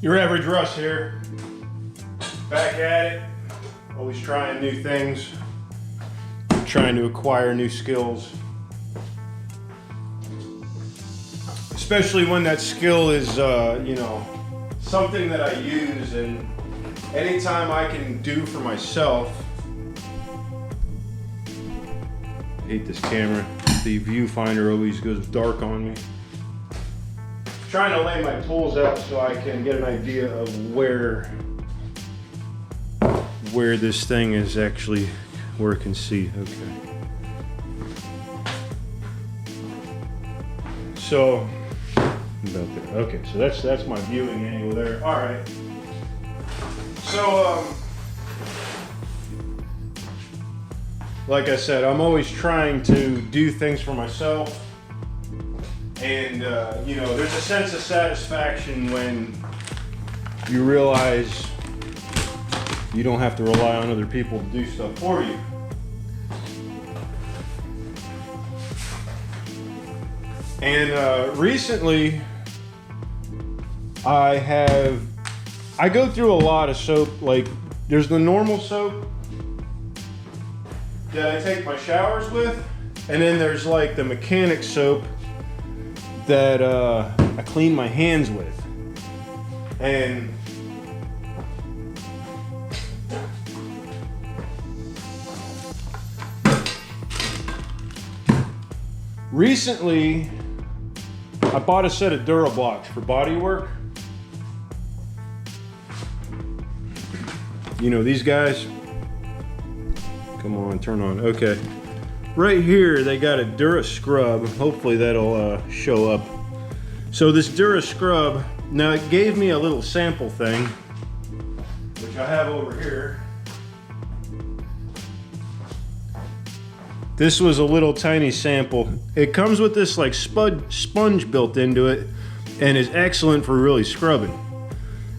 Your average Russ here, back at it, always trying new things, trying to acquire new skills. Especially when that skill is, you know, something that I use, and anytime I can do for myself. I hate this camera. The viewfinder always goes dark on me. Trying to lay my tools out so I can get an idea of where this thing is actually, where it can see. Okay. So about there. Okay, so that's my viewing angle there. All right. So like I said, I'm always trying to do things for myself. And, you know, there's a sense of satisfaction when you realize you don't have to rely on other people to do stuff for you. And recently, I go through a lot of soap. Like, there's the normal soap that I take my showers with, and then there's like the mechanic soap that I clean my hands with. And recently I bought a set of DuraBlocks for body work. You know these guys? Come on, turn on. Okay. Right here, they got a Dura Scrub. Hopefully that'll show up. So this Dura Scrub, now it gave me a little sample thing, which I have over here. This was a little tiny sample. It comes with this like sponge built into it and is excellent for really scrubbing.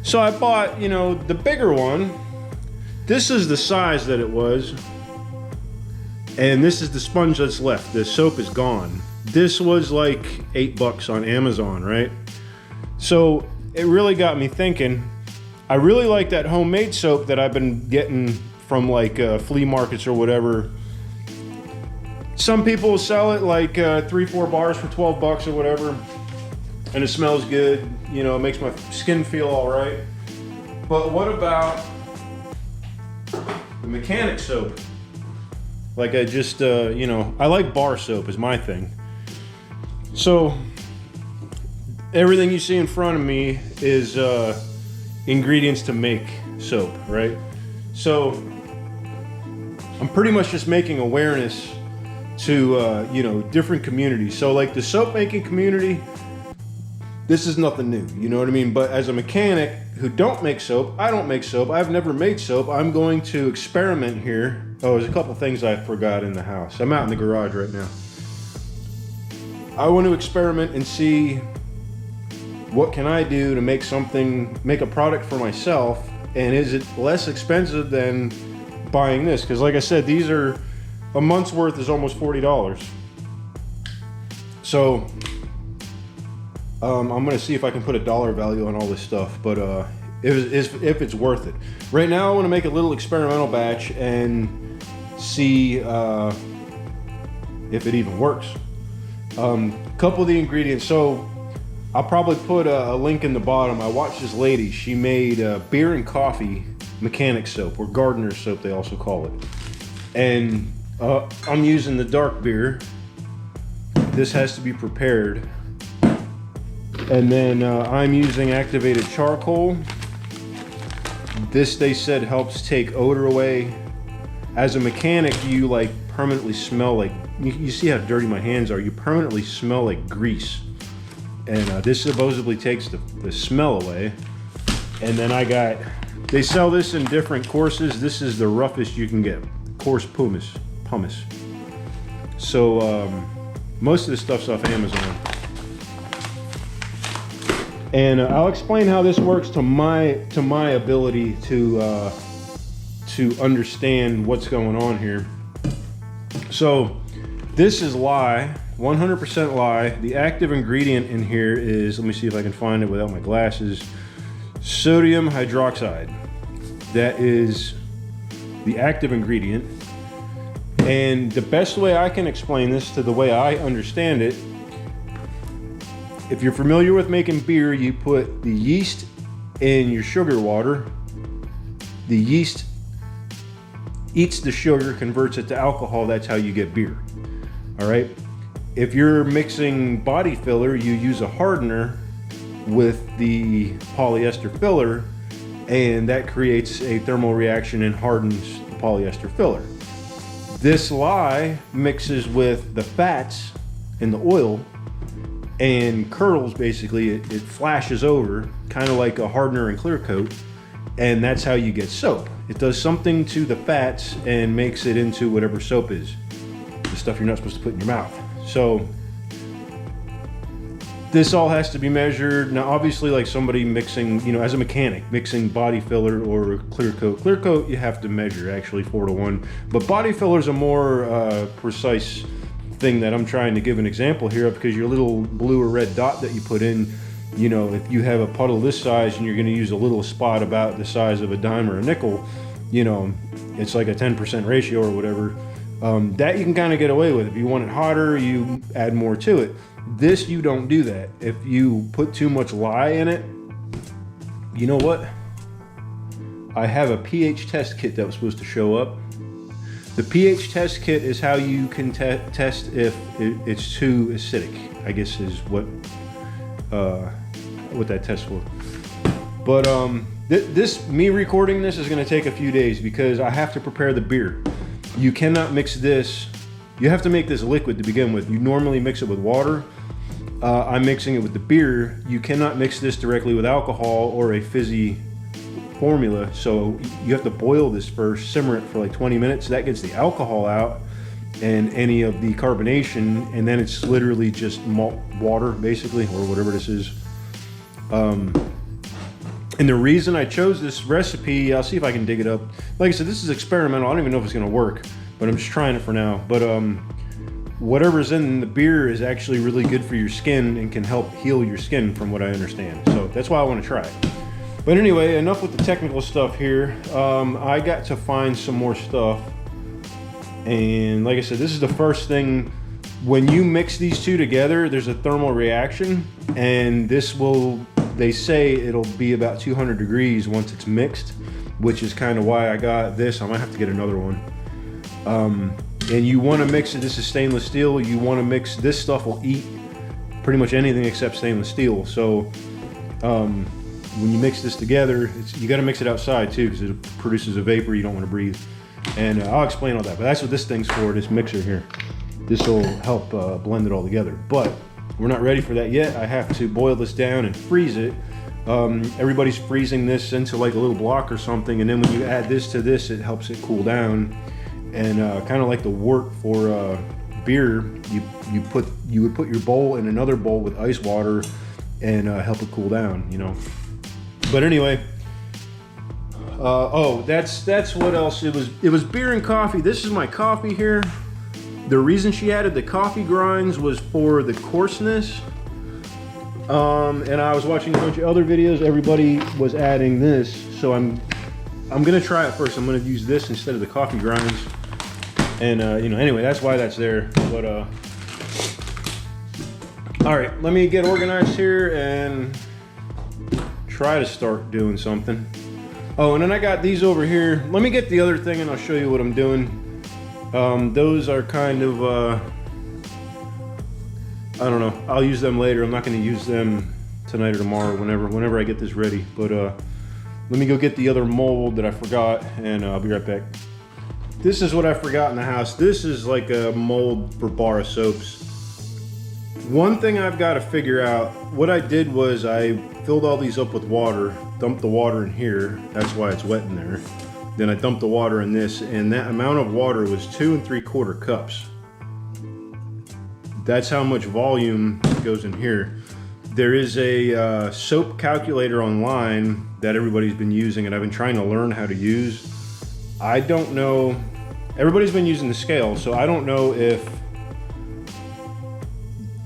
So I bought, you know, the bigger one. This is the size that it was. And this is the sponge that's left. The soap is gone. This was like $8 on Amazon, right? So it really got me thinking. I really like that homemade soap that I've been getting from like flea markets or whatever. Some people sell it like 3-4 bars for $12 or whatever. And it smells good. You know, it makes my skin feel all right. But what about the mechanic soap? Like I just, you know, I like bar soap is my thing. So everything you see in front of me is ingredients to make soap, right? So I'm pretty much just making awareness to, you know, different communities. So like the soap making community, this is nothing new, you know what I mean? But as a mechanic who don't make soap, I don't make soap, I've never made soap, I'm going to experiment here. Oh, there's a couple things I forgot in the house. I'm out in the garage right now. I want to experiment and see what can I do to make something, make a product for myself, and is it less expensive than buying this? Because like I said, these are, a month's worth is almost $40. So I'm gonna see if I can put a dollar value on all this stuff, but if it's worth it. Right now I wanna make a little experimental batch and see if it even works. Couple of the ingredients, so I'll probably put a link in the bottom. I watched this lady, she made beer and coffee mechanic soap, or gardener soap they also call it. And I'm using the dark beer. This has to be prepared. And then I'm using activated charcoal. This, they said, helps take odor away. As a mechanic, you like permanently smell like, you see how dirty my hands are, you permanently smell like grease. And this supposedly takes the smell away. And then I got, they sell this in different courses. This is the roughest you can get, coarse pumice. So most of this stuff's off Amazon. And I'll explain how this works to my ability to understand what's going on here. So this is lye, 100% lye. The active ingredient in here is, let me see if I can find it without my glasses, sodium hydroxide. That is the active ingredient. And the best way I can explain this to the way I understand it, if you're familiar with making beer, you put the yeast in your sugar water. The yeast eats the sugar, converts it to alcohol. That's how you get beer. All right. If you're mixing body filler, you use a hardener with the polyester filler, and that creates a thermal reaction and hardens the polyester filler. This lye mixes with the fats in the oil and curdles, basically. It flashes over, kind of like a hardener and clear coat, and that's how you get soap. It does something to the fats and makes it into whatever soap is, the stuff you're not supposed to put in your mouth. So this all has to be measured. Now, obviously, like somebody mixing, you know, as a mechanic, mixing body filler or clear coat. Clear coat, you have to measure actually 4-to-1. But body filler is a more precise thing that I'm trying to give an example here of, because your little blue or red dot that you put in, you know, if you have a puddle this size and you're going to use a little spot about the size of a dime or a nickel, you know, it's like a 10% ratio or whatever. That you can kind of get away with. If you want it hotter, you add more to it. This, you don't do that. If you put too much lye in it, you know what? I have a pH test kit that was supposed to show up. The pH test kit is how you can test if it's too acidic, I guess is what that test for. But me recording this is going to take a few days because I have to prepare the beer. You cannot mix this. You have to make this liquid to begin with. You normally mix it with water. I'm mixing it with the beer. You cannot mix this directly with alcohol or a fizzy formula. So you have to boil this first, simmer it for like 20 minutes. That gets the alcohol out and any of the carbonation, and then it's literally just malt water basically, or whatever this is. And the reason I chose this recipe, I'll see if I can dig it up. Like I said, this is experimental. I don't even know if it's gonna work, but I'm just trying it for now. But whatever's in the beer is actually really good for your skin and can help heal your skin from what I understand. So that's why I want to try it. But anyway, enough with the technical stuff here. I got to find some more stuff. And like I said, this is the first thing. When you mix these two together, there's a thermal reaction, and this will, they say it'll be about 200 degrees once it's mixed, which is kind of why I got this. I might have to get another one. And you want to mix it. This is stainless steel. You want to mix, this stuff will eat pretty much anything except stainless steel. So when you mix this together, you got to mix it outside too, because it produces a vapor you don't want to breathe. And I'll explain all that, but that's what this thing's for, this mixer here. This will help blend it all together. But we're not ready for that yet. I have to boil this down and freeze it. Everybody's freezing this into like a little block or something, and then when you add this to this, it helps it cool down. And kind of like the wort for beer, you would put your bowl in another bowl with ice water and help it cool down, you know. But anyway, oh, that's what else. It was beer and coffee. This is my coffee here. The reason she added the coffee grinds was for the coarseness. And I was watching a bunch of other videos. Everybody was adding this, so I'm gonna try it first. I'm gonna use this instead of the coffee grinds. And you know, anyway, that's why that's there. But all right, let me get organized here and try to start doing something. Oh, and then I got these over here. Let me get the other thing and I'll show you what I'm doing. Those are kind of I don't know, I'll use them later. I'm not going to use them tonight or tomorrow, whenever I get this ready. But let me go get the other mold that I forgot, and I'll be right back. This is what I forgot in the house. This is like a mold for bar of soaps. One thing I've got to figure out, what I did was I filled all these up with water, dumped the water in here. That's why it's wet in there. Then I dumped the water in this, and that amount of water was 2 3/4 cups. That's how much volume goes in here. There is a soap calculator online that everybody's been using, and I've been trying to learn how to use. I don't know, everybody's been using the scale, so I don't know if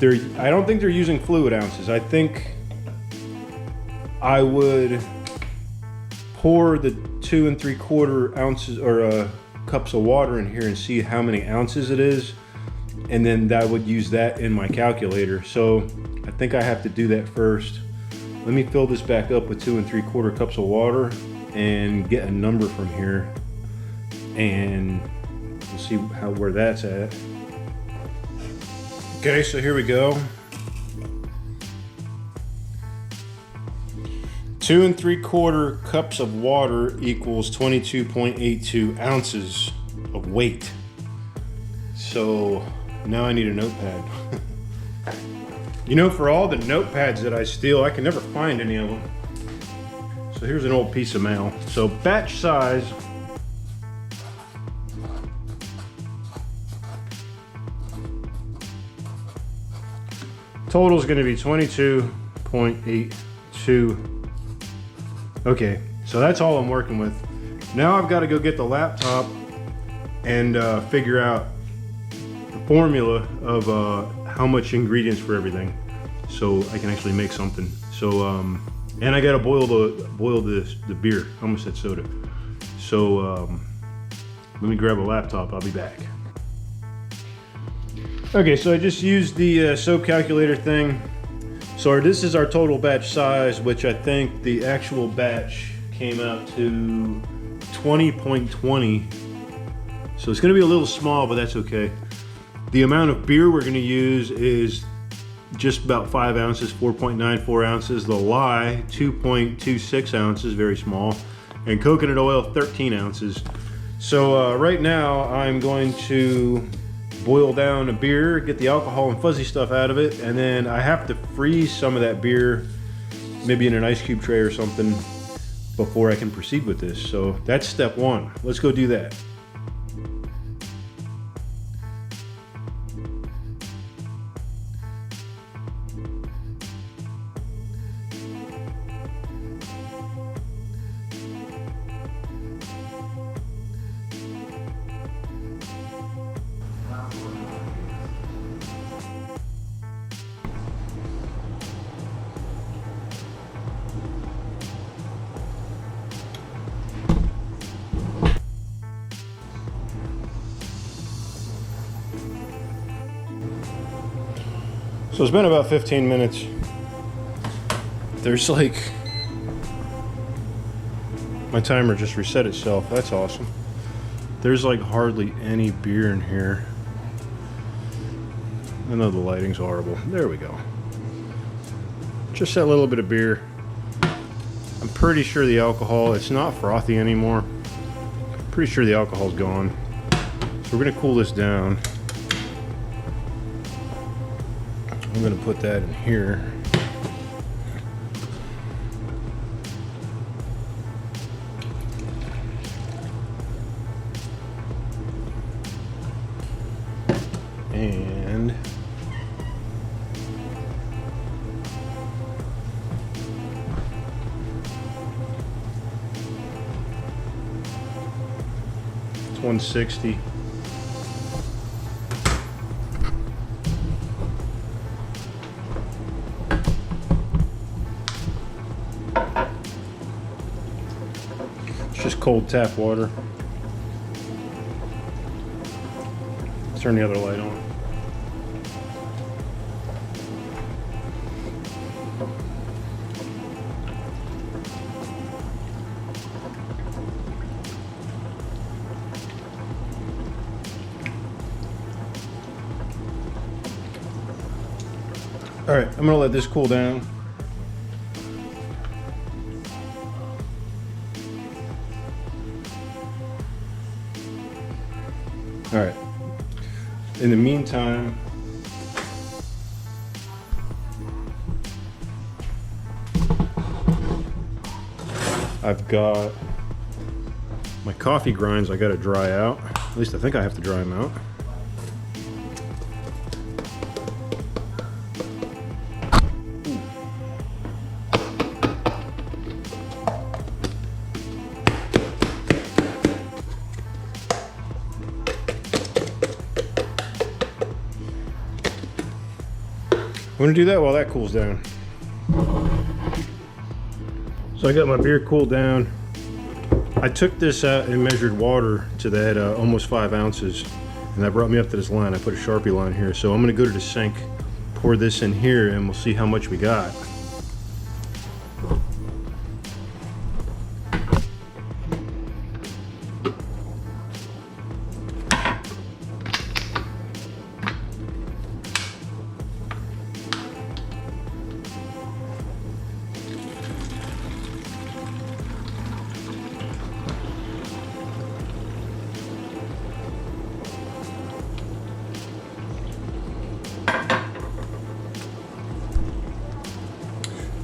I don't think they're using fluid ounces. I think I would pour the 2 3/4 ounces or cups of water in here and see how many ounces it is, and then I would use that in my calculator. So I think I have to do that first. Let me fill this back up with 2 3/4 cups of water and get a number from here, and we'll see where that's at. Okay, so here we go. 2 3/4 cups of water equals 22.82 ounces of weight. So now I need a notepad. You know, for all the notepads that I steal, I can never find any of them. So here's an old piece of mail. So batch size. Total is going to be 22.82. Okay, so that's all I'm working with. Now I've got to go get the laptop and figure out the formula of how much ingredients for everything, so I can actually make something. So and I got to boil the beer. I almost said soda. So let me grab a laptop. I'll be back. Okay, so I just used the soap calculator thing. So this is our total batch size, which I think the actual batch came out to 20.20. So it's gonna be a little small, but that's okay. The amount of beer we're gonna use is just about 5 ounces, 4.94 ounces. The lye, 2.26 ounces, very small. And coconut oil, 13 ounces. So right now I'm going to boil down a beer, get the alcohol and fuzzy stuff out of it, and then I have to freeze some of that beer, maybe in an ice cube tray or something, before I can proceed with this. So that's step one. Let's go do that. So it's been about 15 minutes. There's like, my timer just reset itself. That's awesome. There's like hardly any beer in here. I know the lighting's horrible. There we go. Just that little bit of beer. I'm pretty sure the alcohol, it's not frothy anymore. Pretty sure the alcohol's gone. So we're gonna cool this down. I'm going to put that in here. And it's 160. Just cold tap water. Let's turn the other light on. All right, I'm gonna let this cool down. All right. In the meantime, I've got my coffee grinds I got to dry out. At least I think I have to dry them out. I'm gonna do that while that cools down. So I got my beer cooled down. I took this out and measured water to that almost 5 ounces, and that brought me up to this line. I put a Sharpie line here, so I'm gonna go to the sink, pour this in here, and we'll see how much we got.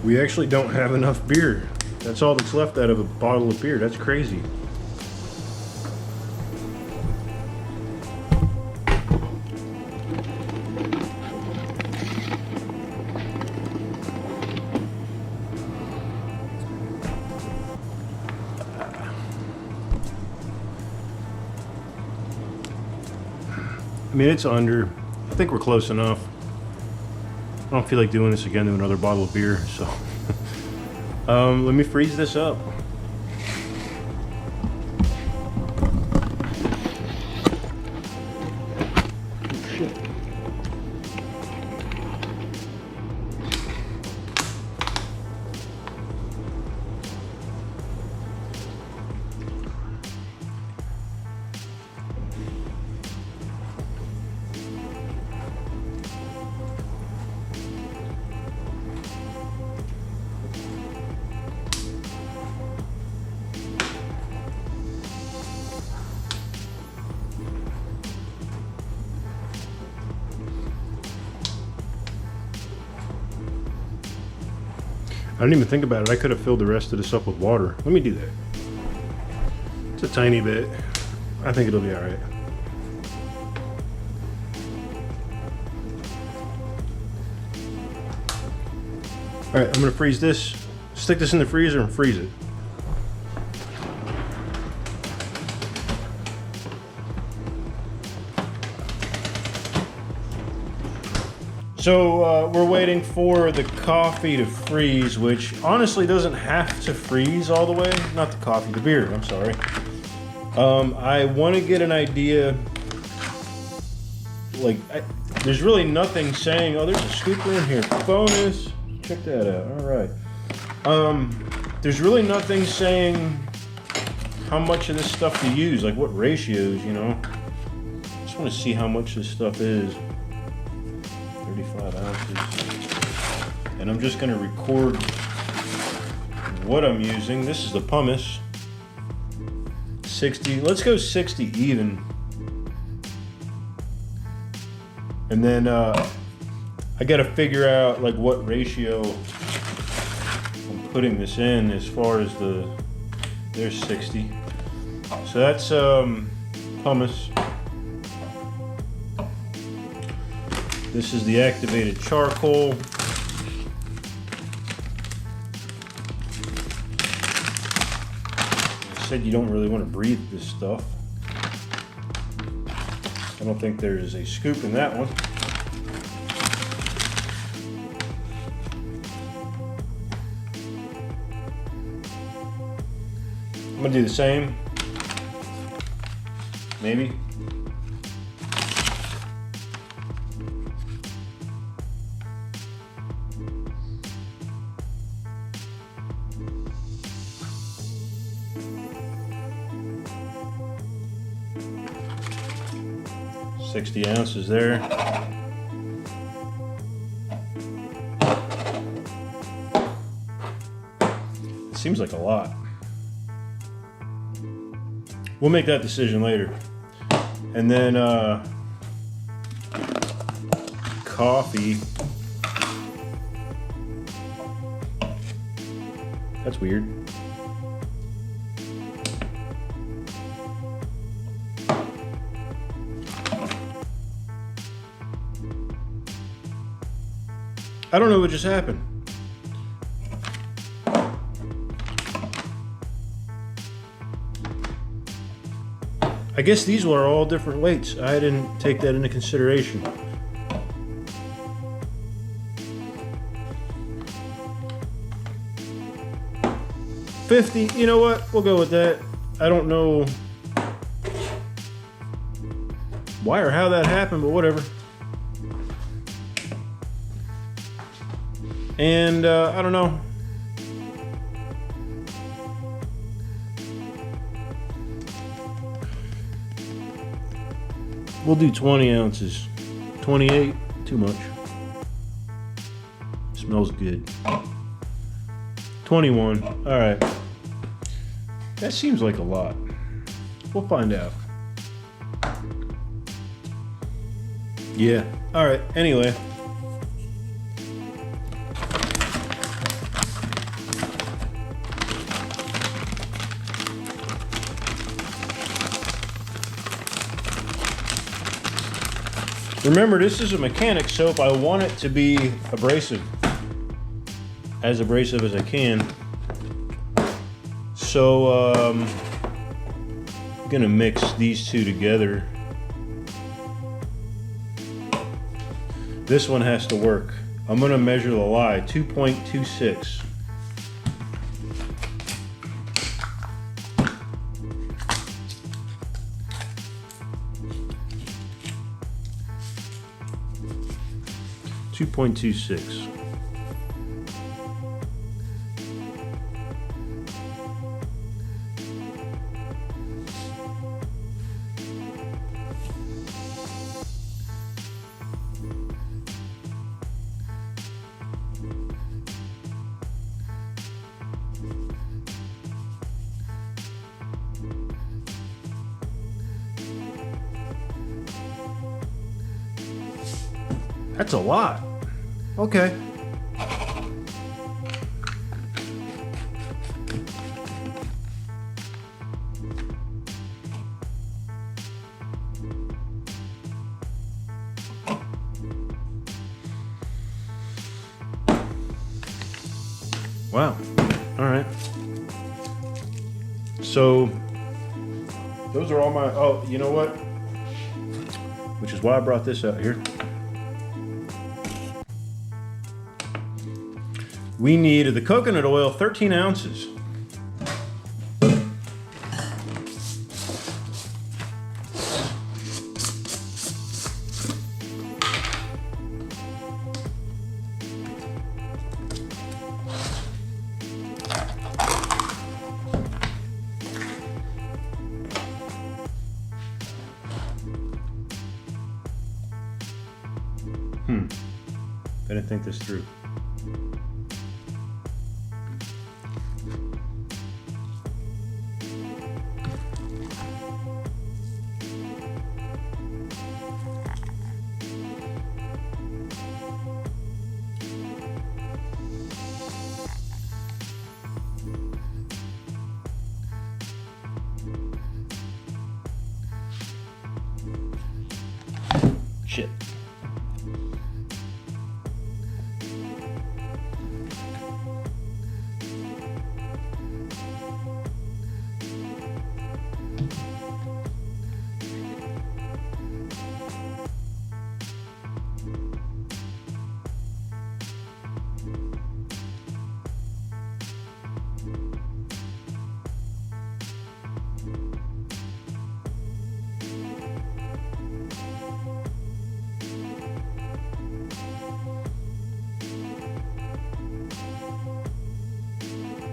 We actually don't have enough beer. That's all that's left out of a bottle of beer. That's crazy. I mean, it's under. I think we're close enough. I don't feel like doing this again to another bottle of beer, so let me freeze this up. Oh, shit. I didn't even think about it. I could have filled the rest of this up with water. Let me do that. It's a tiny bit. I think it'll be all right. All right, I'm gonna freeze this. Stick this in the freezer and freeze it. So we're waiting for the coffee to freeze, which honestly doesn't have to freeze all the way. Not the coffee, the beer, I'm sorry. I want to get an idea, like, there's really nothing saying, oh, there's a scooper in here, bonus, check that out, all right. There's really nothing saying how much of this stuff to use, like what ratios, you know. Just want to see how much this stuff is. 35 ounces. And I'm just going to record what I'm using. This is the pumice. 60. Let's go 60 even. And then I got to figure out like what ratio I'm putting this in as far as there's 60. So that's pumice. This is the activated charcoal. I said you don't really want to breathe this stuff. I don't think there's a scoop in that one. I'm gonna do the same. Maybe. $60 ounces there. It seems like a lot. We'll make that decision later. And then coffee. That's weird. I don't know what just happened. I guess these were all different weights. I didn't take that into consideration. $50, you know what? We'll go with that. I don't know why or how that happened, but whatever. And I don't know. We'll do 20 ounces. 28, too much. Smells good. 21, all right. That seems like a lot. We'll find out. Yeah, all right, anyway. Remember, this is a mechanic soap. I want it to be abrasive. As abrasive as I can. So, I'm gonna mix these two together. This one has to work. I'm gonna measure the lye, 2.26. .26. That's a lot. Okay. Wow. All right. So those are all my, oh, you know what? Which is why I brought this out here. We need the coconut oil, 13 ounces. I didn't think this through. Shit.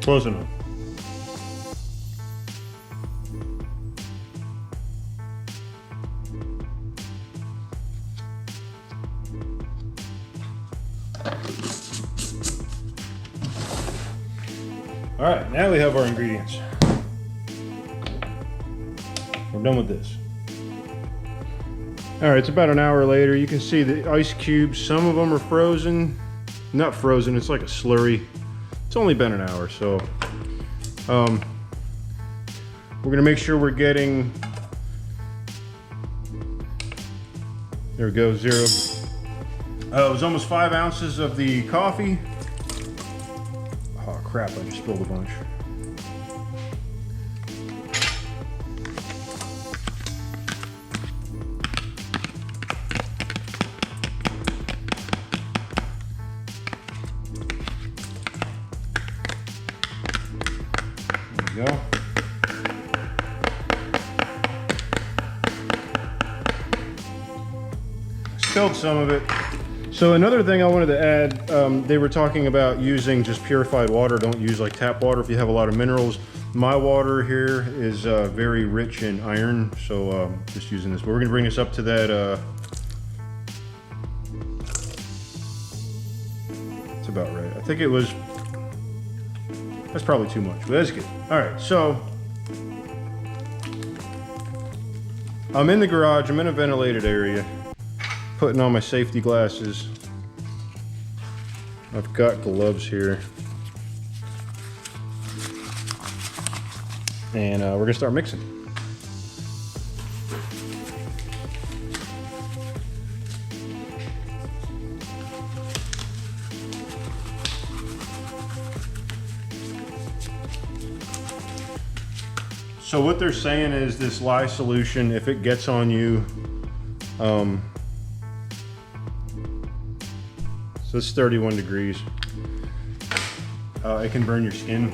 Close enough. All right, now we have our ingredients. We're done with this. All right, it's about an hour later. You can see the ice cubes. Some of them are frozen. Not frozen, it's like a slurry. It's only been an hour, so we're gonna make sure we're getting, there we go, 0. It was almost 5 ounces of the coffee. Oh crap, I just spilled a bunch. Go. spilled some of it. So another thing I wanted to add, they were talking about using just purified water. Don't use like tap water if you have a lot of minerals. My water here is very rich in iron, so just using this. But we're gonna bring this up to that, it's about right. I think it was, that's probably too much, but that's good. All right, so I'm in the garage, I'm in a ventilated area, putting on my safety glasses. I've got gloves here. And we're gonna start mixing. So what they're saying is this lye solution, if it gets on you, so it's 31 degrees. It can burn your skin.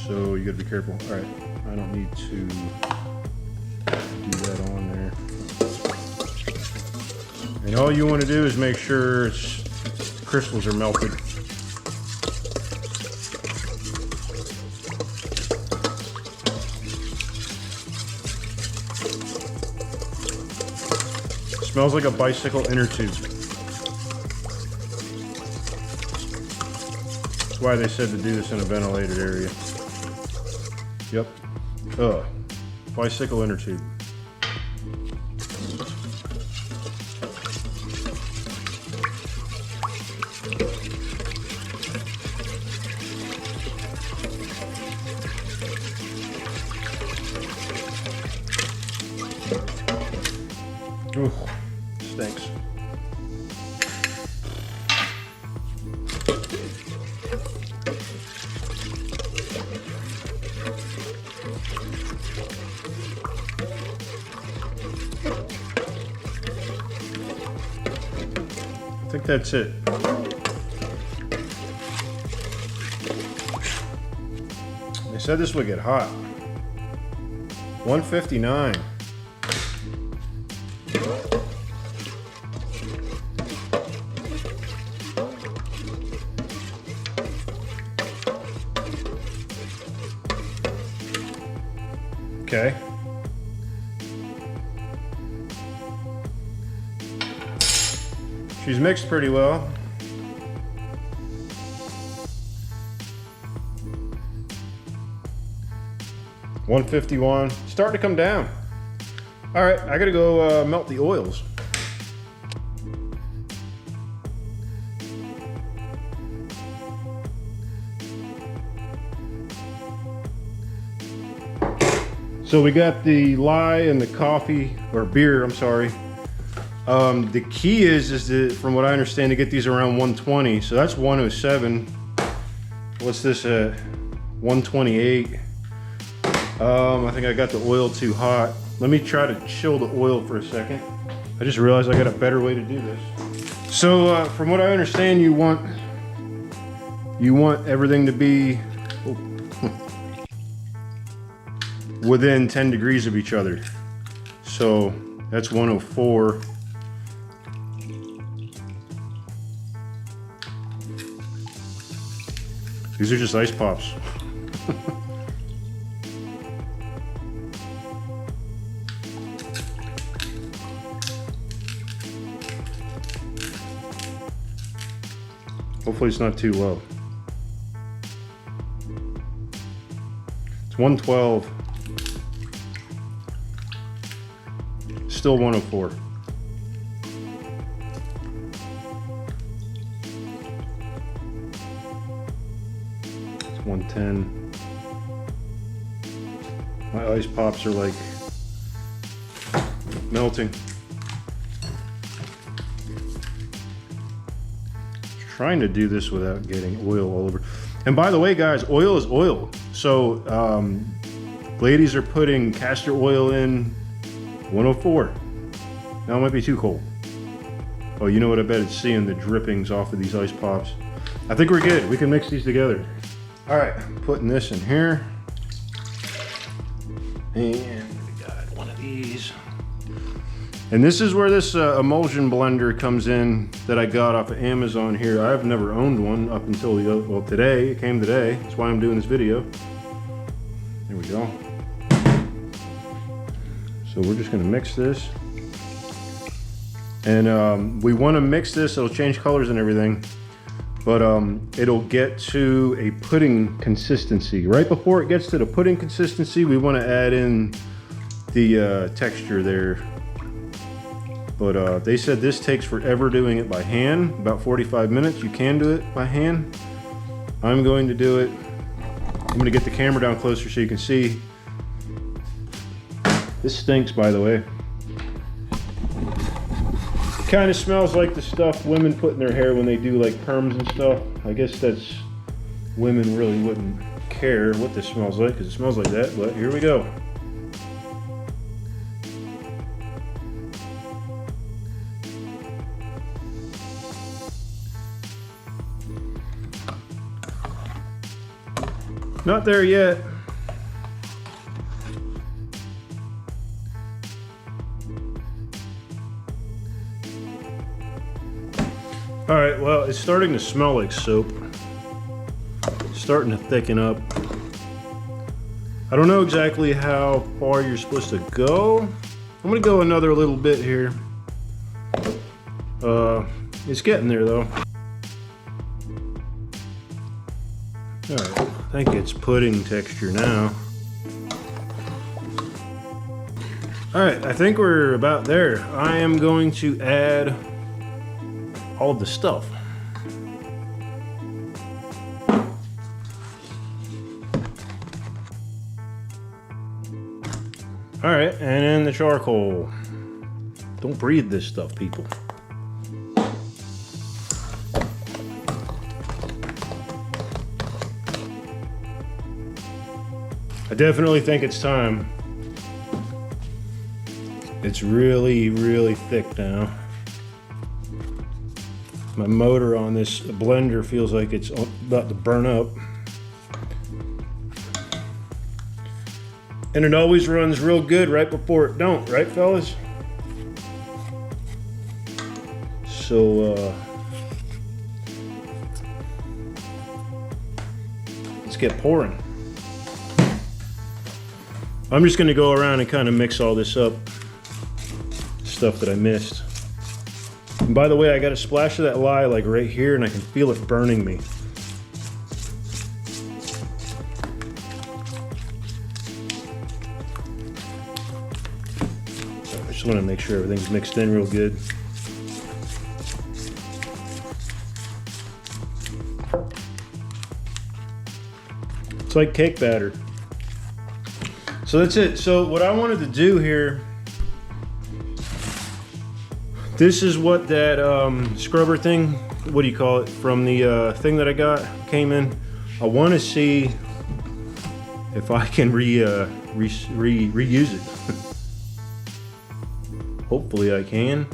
So you gotta be careful. All right, I don't need to do that on there. And all you wanna do is make sure the crystals are melted. Smells like a bicycle inner tube. That's why they said to do this in a ventilated area. Yep. Bicycle inner tube. Ooh, stinks. I think that's it. They said this would get hot. 159. Okay. She's mixed pretty well. $151. Starting to come down. All right, I gotta go melt the oils. So we got the lye and the coffee, or beer, I'm sorry. The key is that, from what I understand, to get these around 120. So that's 107. What's this at? 128. I think I got the oil too hot. Let me try to chill the oil for a second. I just realized I got a better way to do this. So from what I understand, you want everything to be within 10 degrees of each other. So that's 104. These are just ice pops. Hopefully it's not too low. It's 112. Still 104. It's 110. My ice pops are like melting. Trying to do this without getting oil all over. And by the way, guys, oil is oil. So ladies are putting castor oil in 104. Now it might be too cold. Oh, you know what? I bet it's seeing the drippings off of these ice pops. I think we're good. We can mix these together. All right, putting this in here. And we got one of these. And this is where this emulsion blender comes in that I got off of Amazon here. I've never owned one up until well, today. It came today. That's why I'm doing this video. There we go. So we're just gonna mix this. And we wanna mix this, it'll change colors and everything, but it'll get to a pudding consistency. Right before it gets to the pudding consistency, we wanna add in the texture there. But they said this takes forever doing it by hand, about 45 minutes. You can do it by hand. I'm going to do it. I'm gonna get the camera down closer so you can see. This stinks, by the way. It kind of smells like the stuff women put in their hair when they do like perms and stuff. I guess that's, women really wouldn't care what this smells like because it smells like that, but here we go. Not there yet. All right, well, it's starting to smell like soap. It's starting to thicken up. I don't know exactly how far you're supposed to go. I'm gonna go another little bit here. It's getting there though. All right, I think it's pudding texture now. All right, I think we're about there. I am going to add all of the stuff. All right, and then the charcoal. Don't breathe this stuff, people. I definitely think it's time. It's really, really thick now. My motor on this blender feels like it's about to burn up. And it always runs real good right before it don't, right fellas? So let's get pouring. I'm just gonna go around and kind of mix all this up, stuff that I missed. And by the way, I got a splash of that lye like right here and I can feel it burning me. So I just want to make sure everything's mixed in real good. It's like cake batter. So that's it. So what I wanted to do here, this is what that scrubber thing, what do you call it, from the thing that I got, came in. I want to see if I can reuse it. Hopefully I can.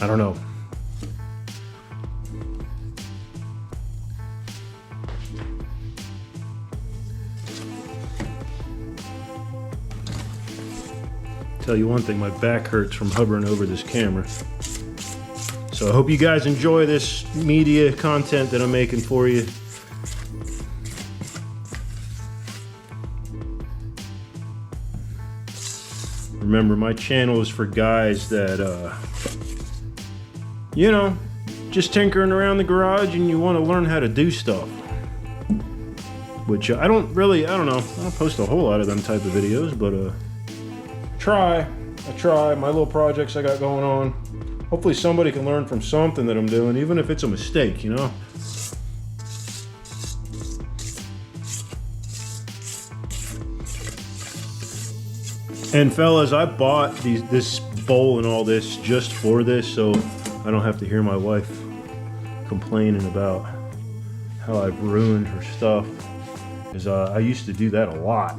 I don't know. Tell you one thing, my back hurts from hovering over this camera. So I hope you guys enjoy this media content that I'm making for you. Remember, my channel is for guys that, you know, just tinkering around the garage and you want to learn how to do stuff. Which I don't know. I don't post a whole lot of them type of videos, but I try my little projects I got going on. Hopefully somebody can learn from something that I'm doing, even if it's a mistake, you know? And fellas, I bought this bowl and all this just for this, so I don't have to hear my wife complaining about how I've ruined her stuff. Because I used to do that a lot.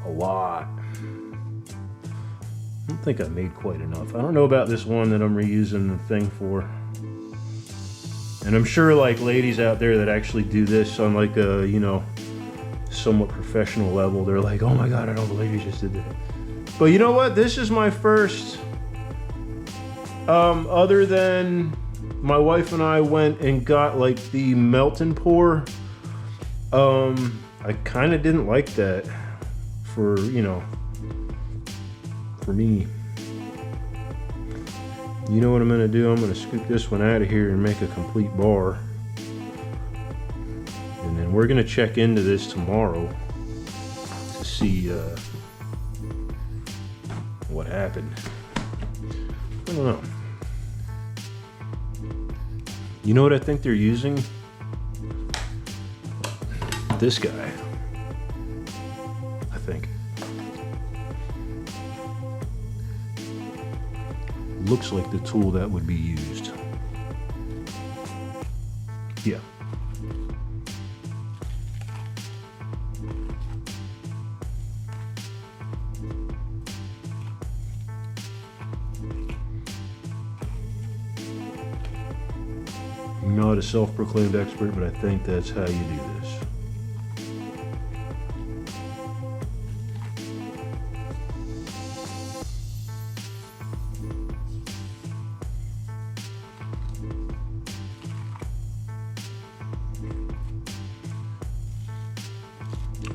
A lot. I don't think I made quite enough. I don't know about this one that I'm reusing the thing for. And I'm sure like ladies out there that actually do this on like a, you know, somewhat professional level, they're like, oh my God, I don't believe you just did that. But you know what? This is my first, other than my wife and I went and got like the melt and pour. I kind of didn't like that for, you know, for me. You know what I'm gonna do? I'm gonna scoop this one out of here and make a complete bar. And then we're gonna check into this tomorrow to see what happened. I don't know. You know what I think they're using? This guy, I think. Looks like the tool that would be used. Yeah. I'm not a self-proclaimed expert, but I think that's how you do this.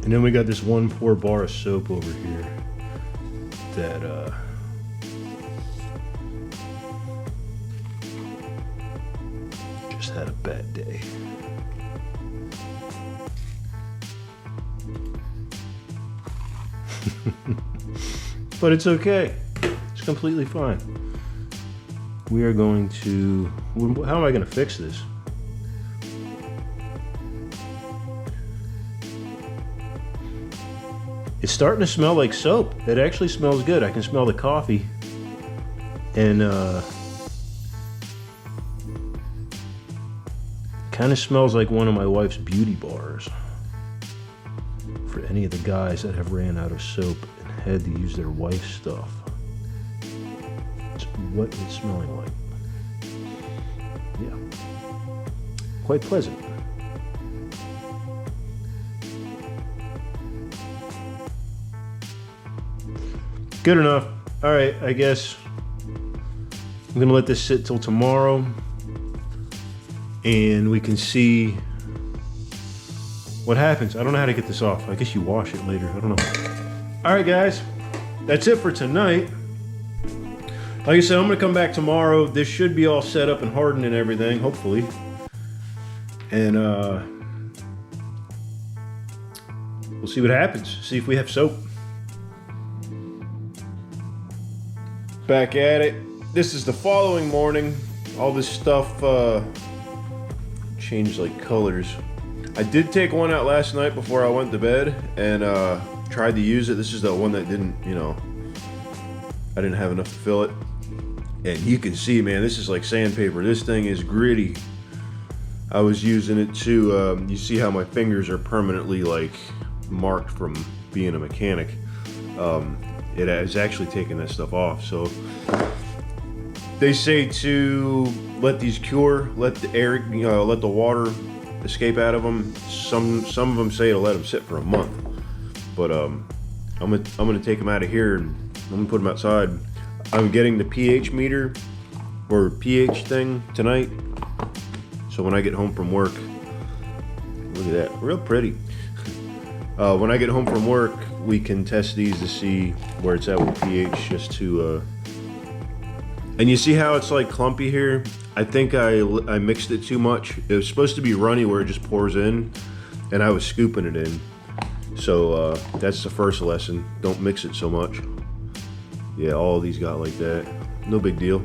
And then we got this one poor bar of soap over here that just had a bad day. But it's okay. It's completely fine. We are going to... How am I going to fix this? It's starting to smell like soap. It actually smells good. I can smell the coffee. And kind of smells like one of my wife's beauty bars. For any of the guys that have ran out of soap and had to use their wife's stuff. It's what it's smelling like. Yeah. Quite pleasant. Good enough. All right, I guess I'm gonna let this sit till tomorrow and we can see what happens. I don't know how to get this off. I guess you wash it later. I don't know. All right, guys, that's it for tonight. Like I said, I'm gonna come back tomorrow. This should be all set up and hardened and everything, hopefully. And we'll see what happens. See if we have soap. Back at it. This is the following morning. All this stuff changed like colors. I did take one out last night before I went to bed and tried to use it. This is the one that didn't, you know, I didn't have enough to fill it. And you can see, man, this is like sandpaper. This thing is gritty. I was using it to, you see how my fingers are permanently like marked from being a mechanic. It has actually taken that stuff off. So they say to let these cure, let the air, you know, let the water escape out of them. Some of them say to let them sit for a month. But I'm gonna take them out of here and I'm gonna put them outside. I'm getting the pH meter or pH thing tonight. So when I get home from work, look at that, real pretty. When I get home from work, we can test these to see where it's at with pH, just to, and you see how it's like clumpy here? I think I mixed it too much. It was supposed to be runny where it just pours in, and I was scooping it in. So that's the first lesson. Don't mix it so much. Yeah, all of these got like that. No big deal.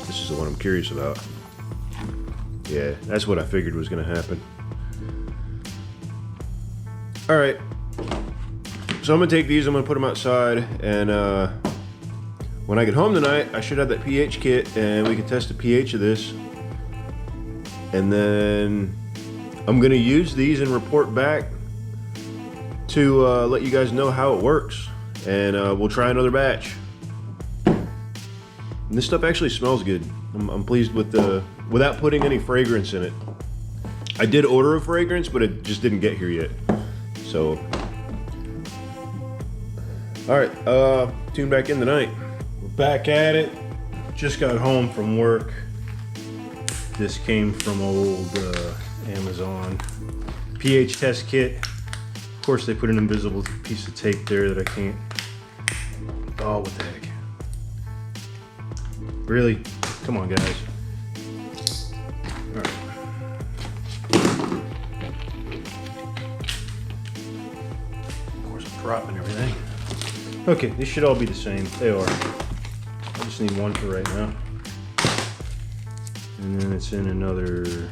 This is the one I'm curious about. Yeah, that's what I figured was gonna happen. All right. So I'm gonna take these, I'm gonna put them outside, and when I get home tonight, I should have that pH kit, and we can test the pH of this. And then I'm gonna use these and report back to let you guys know how it works. And we'll try another batch. And this stuff actually smells good. I'm pleased with without putting any fragrance in it. I did order a fragrance, but it just didn't get here yet. So, all right, tune back in tonight. We're back at it. Just got home from work. This came from old Amazon. pH test kit. Of course, they put an invisible piece of tape there that I can't. Oh, what the heck? Really? Come on, guys. All right. Of course, I'm dropping everything. Okay, these should all be the same. They are. I just need one for right now. And then it's in another.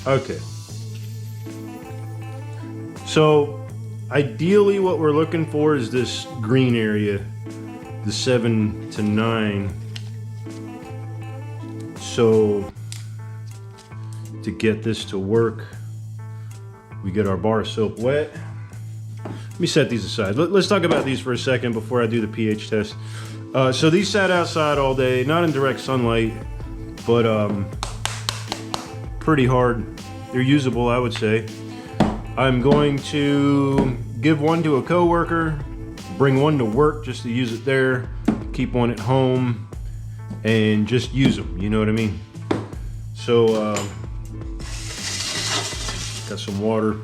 Okay. So, ideally what we're looking for is this green area, the 7 to 9. So, to get this to work, we get our bar of soap wet. Let me set these aside. Let's talk about these for a second before I do the pH test. So these sat outside all day, not in direct sunlight, but pretty hard. They're usable, I would say. I'm going to give one to a coworker, bring one to work just to use it there, keep one at home, and just use them, you know what I mean? So, got some water.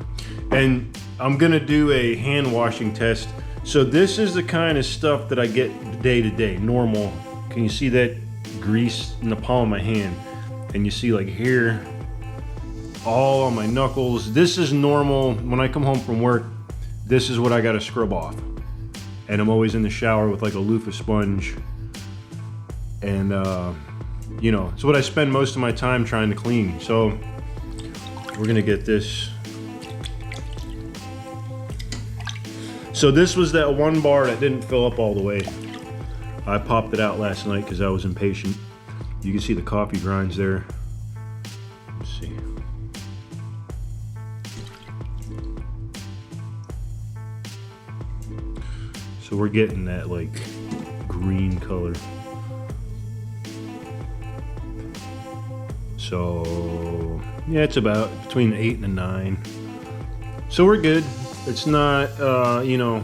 And I'm gonna do a hand washing test. So this is the kind of stuff that I get day to day, normal. Can you see that grease in the palm of my hand? And you see like here, all on my knuckles. This is normal. When I come home from work, this is what I gotta scrub off. And I'm always in the shower with like a loofah sponge. And you know, it's what I spend most of my time trying to clean. So we're gonna get this. So this was that one bar that didn't fill up all the way. I popped it out last night because I was impatient. You can see the coffee grinds there. Let's see. So we're getting that like green color. So yeah, it's about between 8 and a 9. So we're good. It's not, you know,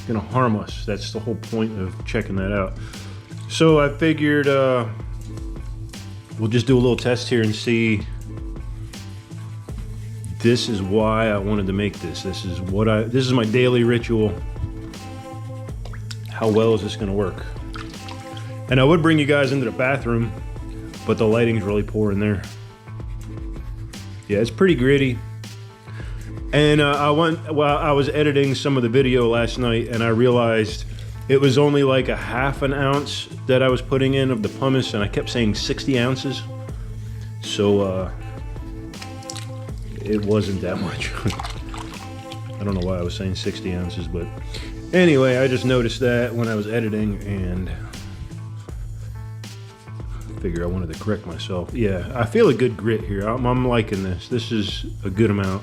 gonna harm us. That's the whole point of checking that out. So I figured we'll just do a little test here and see. This is why I wanted to make this. This is my daily ritual. How well is this gonna work? And I would bring you guys into the bathroom, but the lighting's really poor in there. Yeah, it's pretty gritty. And I was editing some of the video last night, and I realized it was only like a half an ounce that I was putting in of the pumice, and I kept saying 60 ounces. So it wasn't that much. I don't know why I was saying 60 ounces, but anyway, I just noticed that when I was editing, and I figure I wanted to correct myself. Yeah, I feel a good grit here. I'm liking this. This is a good amount.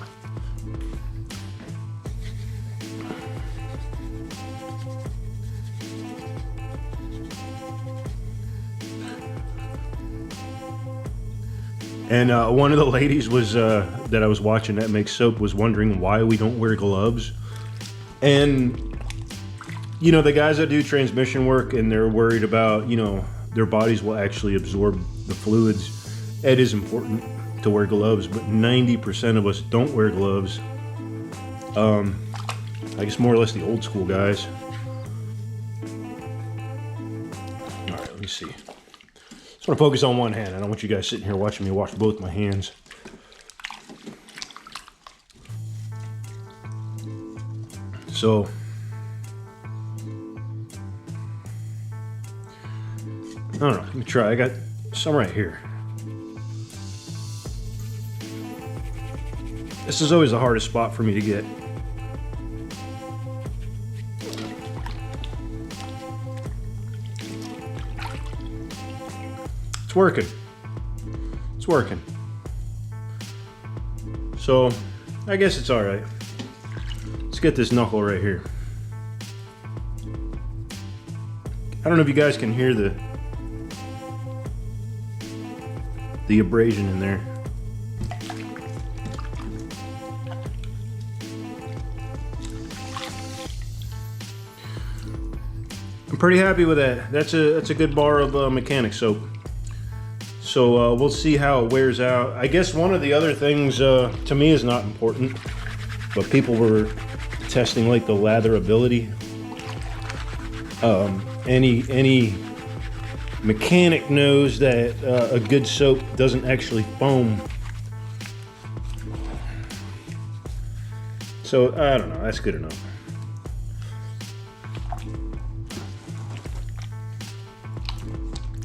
And one of the ladies was that I was watching that makes soap was wondering why we don't wear gloves. And you know, the guys that do transmission work and they're worried about, you know, their bodies will actually absorb the fluids. It is important to wear gloves, but 90% of us don't wear gloves. I guess more or less the old school guys. All right, let me see. I want to focus on one hand. I don't want you guys sitting here watching me wash both my hands. So, I don't know. Let me try. I got some right here. This is always the hardest spot for me to get. It's working. It's working. So, I guess it's all right. Let's get this knuckle right here. I don't know if you guys can hear the abrasion in there. I'm pretty happy with that. That's a good bar of mechanic soap. So we'll see how it wears out. I guess one of the other things to me is not important, but people were testing like the latherability. Any mechanic knows that a good soap doesn't actually foam. So I don't know, that's good enough.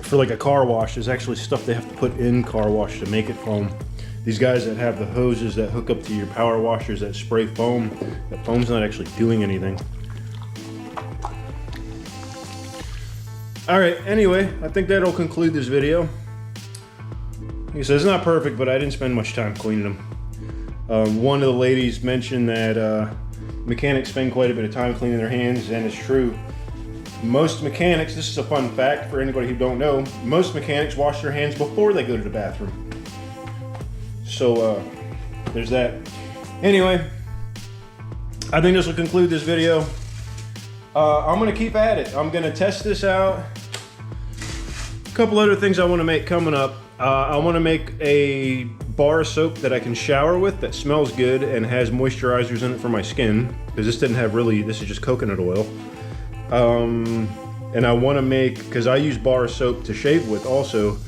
For like a car wash, there's actually stuff they have to put in car wash to make it foam. These guys that have the hoses that hook up to your power washers that spray foam, that foam's not actually doing anything. All right, anyway, I think that'll conclude this video. Like I said, it's not perfect, but I didn't spend much time cleaning them. One of the ladies mentioned that mechanics spend quite a bit of time cleaning their hands, and it's true. Most mechanics, this is a fun fact for anybody who don't know, most mechanics wash their hands before they go to the bathroom. So there's that. Anyway, I think this will conclude this video. I'm gonna keep at it. I'm gonna test this out. A couple other things I wanna make coming up. I wanna make a bar of soap that I can shower with that smells good and has moisturizers in it for my skin, because this didn't have really, this is just coconut oil. And I want to make, because I use bar soap to shave with also,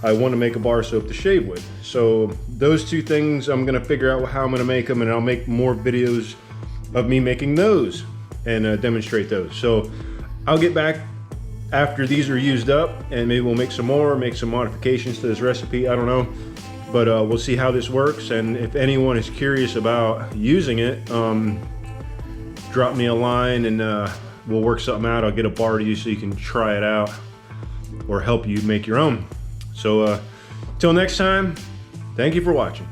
I want to make a bar soap to shave with. So those two things, I'm going to figure out how I'm going to make them, and I'll make more videos of me making those and demonstrate those. So I'll get back after these are used up, and maybe we'll make some more, make some modifications to this recipe, I don't know. But we'll see how this works, and if anyone is curious about using it, drop me a line and we'll work something out. I'll get a bar to you so you can try it out or help you make your own. So till next time, thank you for watching.